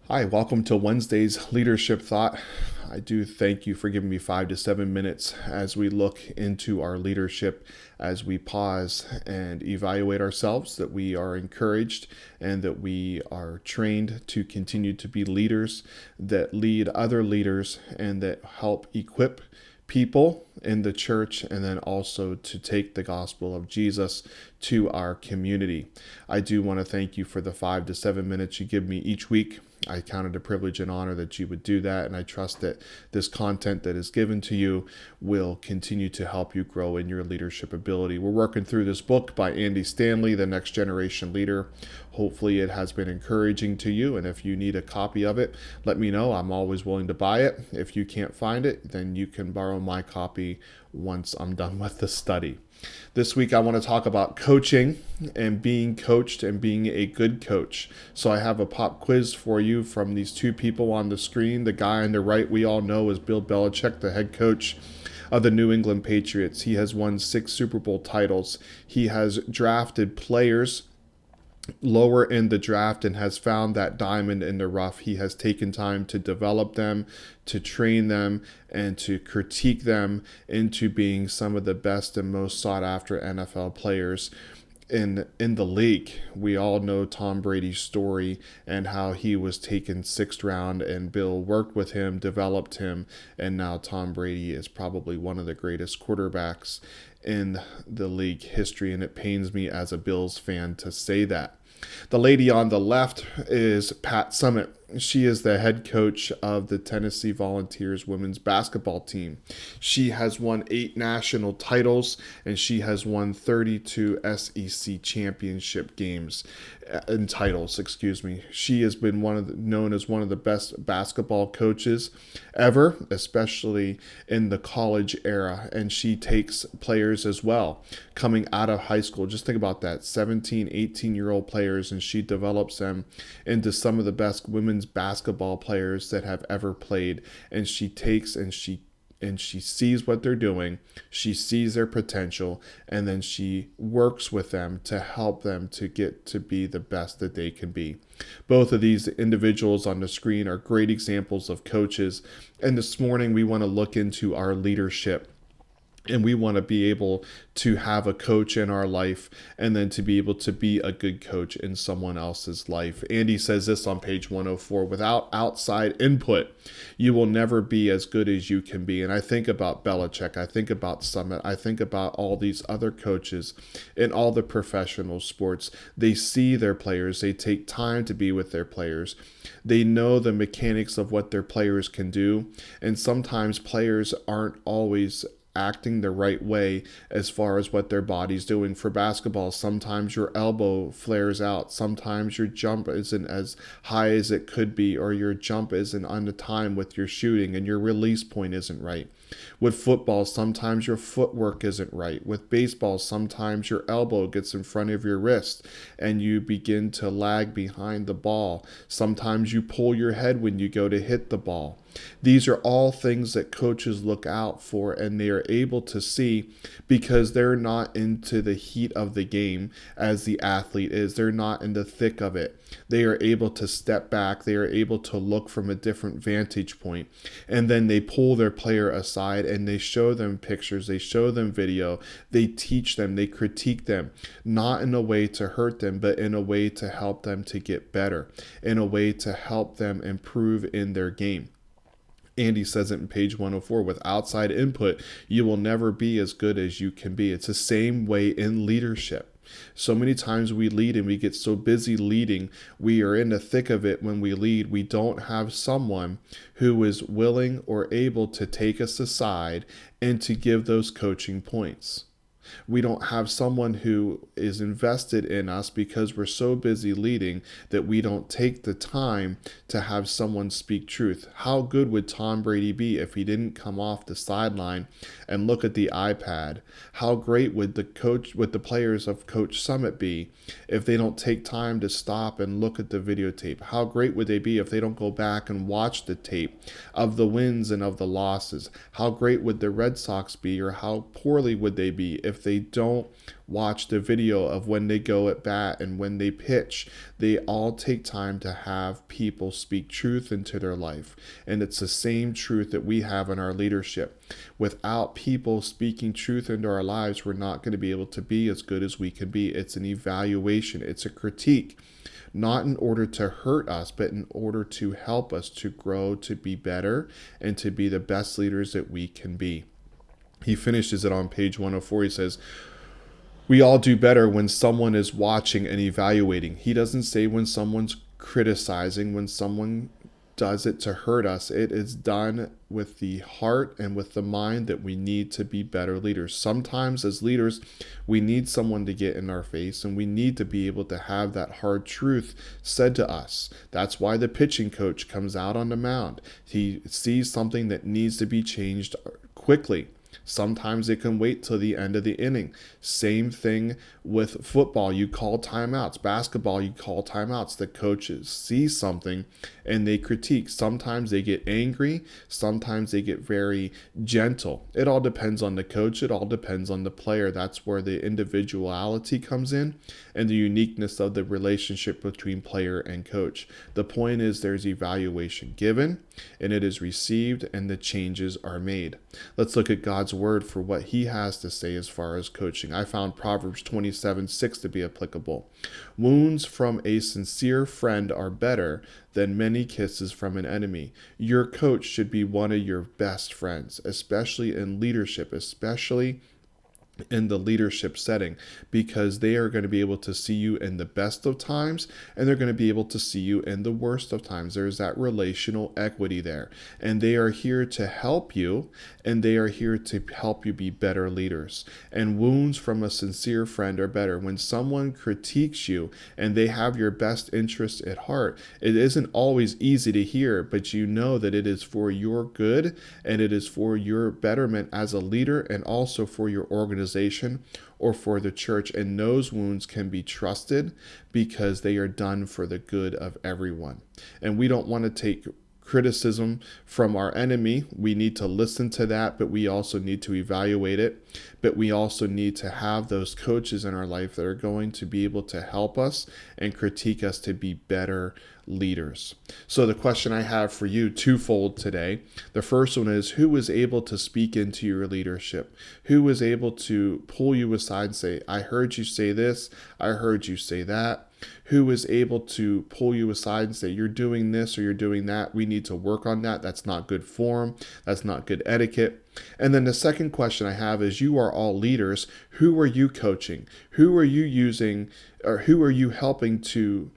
Hi, welcome to Wednesday's Leadership Thought. I do thank you for giving me 5 to 7 minutes as we look into our leadership, as we pause and evaluate ourselves, that we are encouraged and that we are trained to continue to be leaders that lead other leaders and that help equip people in the church, and then also to take the gospel of Jesus to our community. I do want to thank you for the 5 to 7 minutes you give me each week. I count it a privilege and honor that you would do that, and I trust that this content that is given to you will continue to help you grow in your leadership ability. We're working through this book by Andy Stanley, The Next Generation Leader. Hopefully it has been encouraging to you, and if you need a copy of it, let me know. I'm always willing to buy it. If you can't find it, then you can borrow my copy once I'm done with the study. This week, I want to talk about coaching and being coached and being a good coach. So I have a pop quiz for you from these two people on the screen. The guy on the right we all know is Bill Belichick, the head coach of the New England Patriots. He has won 6 Super Bowl titles. He has drafted players lower in the draft and has found that diamond in the rough. He has taken time to develop them, to train them, and to critique them into being some of the best and most sought after NFL players in the league. We all know Tom Brady's story and how he was taken 6th round, and Bill worked with him, developed him, and now Tom Brady is probably one of the greatest quarterbacks in the league history, and it pains me as a Bills fan to say that. The lady on the left is Pat Summitt. She is the head coach of the Tennessee Volunteers women's basketball team. She has won 8 national titles, and she has won 32 SEC championship games and titles. She has been known as one of the best basketball coaches ever, especially in the college era. And she takes players as well coming out of high school. Just think about that, 17, 18-year-old players, and she develops them into some of the best women's basketball players that have ever played. And she takes and she sees what they're doing, she sees their potential, and then she works with them to help them to get to be the best that they can be. Both of these individuals on the screen are great examples of coaches, and this morning we want to look into our leadership. And we want to be able to have a coach in our life, and then to be able to be a good coach in someone else's life. Andy says this on page 104: without outside input, you will never be as good as you can be. And I think about Belichick, I think about Summitt, I think about all these other coaches in all the professional sports. They see their players, they take time to be with their players. They know the mechanics of what their players can do. And sometimes players aren't always acting the right way as far as what their body's doing. For basketball, sometimes your elbow flares out, sometimes your jump isn't as high as it could be, or your jump isn't on the time with your shooting, and your release point isn't right. With football, sometimes your footwork isn't right. With baseball, sometimes your elbow gets in front of your wrist and you begin to lag behind the ball. Sometimes you pull your head when you go to hit the ball. These are all things that coaches look out for, and they are able to see because they're not into the heat of the game as the athlete is. They're not in the thick of it. They are able to step back. They are able to look from a different vantage point. And then they pull their player aside and they show them pictures. They show them video. They teach them. They critique them, not in a way to hurt them, but in a way to help them to get better, in a way to help them improve in their game. Andy says it in page 104: with outside input, you will never be as good as you can be. It's the same way in leadership. So many times we lead and we get so busy leading, we are in the thick of it when we lead. We don't have someone who is willing or able to take us aside and to give those coaching points. We don't have someone who is invested in us because we're so busy leading that we don't take the time to have someone speak truth. How good would Tom Brady be if he didn't come off the sideline and look at the iPad? How great would the players of Coach Summitt be if they don't take time to stop and look at the videotape? How great would they be if they don't go back and watch the tape of the wins and of the losses? How great would the Red Sox be, or how poorly would they be if if they don't watch the video of when they go at bat and when they pitch, they all take time to have people speak truth into their life. And it's the same truth that we have in our leadership. Without people speaking truth into our lives, we're not going to be able to be as good as we can be. It's an evaluation, it's a critique, not in order to hurt us, but in order to help us to grow, to be better, and to be the best leaders that we can be. He finishes it on page 104. He says, we all do better when someone is watching and evaluating. He doesn't say when someone's criticizing, when someone does it to hurt us. It is done with the heart and with the mind that we need to be better leaders. Sometimes as leaders, we need someone to get in our face, and we need to be able to have that hard truth said to us. That's why the pitching coach comes out on the mound. He sees something that needs to be changed quickly. Sometimes it can wait till the end of the inning. Same thing with football. You call timeouts. Basketball, you call timeouts. The coaches see something and they critique. Sometimes they get angry. Sometimes they get very gentle. It all depends on the coach. It all depends on the player. That's where the individuality comes in and the uniqueness of the relationship between player and coach. The point is there's evaluation given and it is received and the changes are made. Let's look at God's word for what he has to say as far as coaching. I found Proverbs 27:6 to be applicable. Wounds from a sincere friend are better than many kisses from an enemy. Your coach should be one of your best friends, especially in leadership, especially in the leadership setting, because they are going to be able to see you in the best of times and they're going to be able to see you in the worst of times. There's that relational equity there, and they are here to help you, and they are here to help you be better leaders. And wounds from a sincere friend are better. When someone critiques you and they have your best interest at heart, it isn't always easy to hear, but you know that it is for your good and it is for your betterment as a leader and also for your organization or for the church, and those wounds can be trusted because they are done for the good of everyone. And we don't want to take criticism from our enemy. We need to listen to that, but we also need to evaluate it. But we also need to have those coaches in our life that are going to be able to help us and critique us to be better leaders. So the question I have for you, twofold today. The first one is, who was able to speak into your leadership? Who was able to pull you aside and say, I heard you say this, I heard you say that? Who was able to pull you aside and say, you're doing this or you're doing that, we need to work on that, that's not good form, that's not good etiquette? And then the second question I have is, you are all leaders. Who are you coaching? Who are you using, or who are you helping to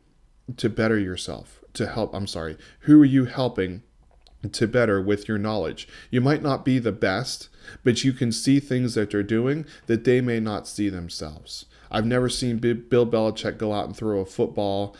better yourself? Who are you helping to better with your knowledge? You might not be the best, but you can see things that they're doing that they may not see themselves. I've never seen Bill Belichick go out and throw a football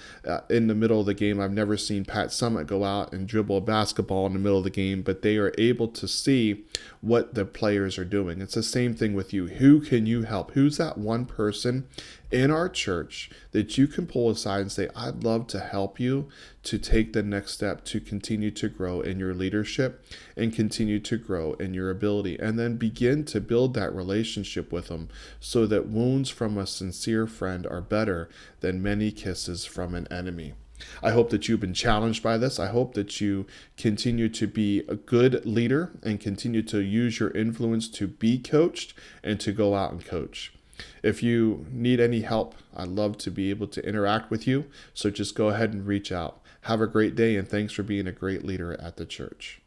in the middle of the game. I've never seen Pat Summitt go out and dribble a basketball in the middle of the game, but they are able to see what the players are doing. It's the same thing with you. Who can you help? Who's that one person in our church that you can pull aside and say, I'd love to help you to take the next step to continue to grow in your leadership and continue to grow in your ability, and then begin to build that relationship with them so that wounds from a sincere friend are better than many kisses from an enemy. I hope that you've been challenged by this. I hope that you continue to be a good leader and continue to use your influence to be coached and to go out and coach. If you need any help, I'd love to be able to interact with you. So just go ahead and reach out. Have a great day, and thanks for being a great leader at the church.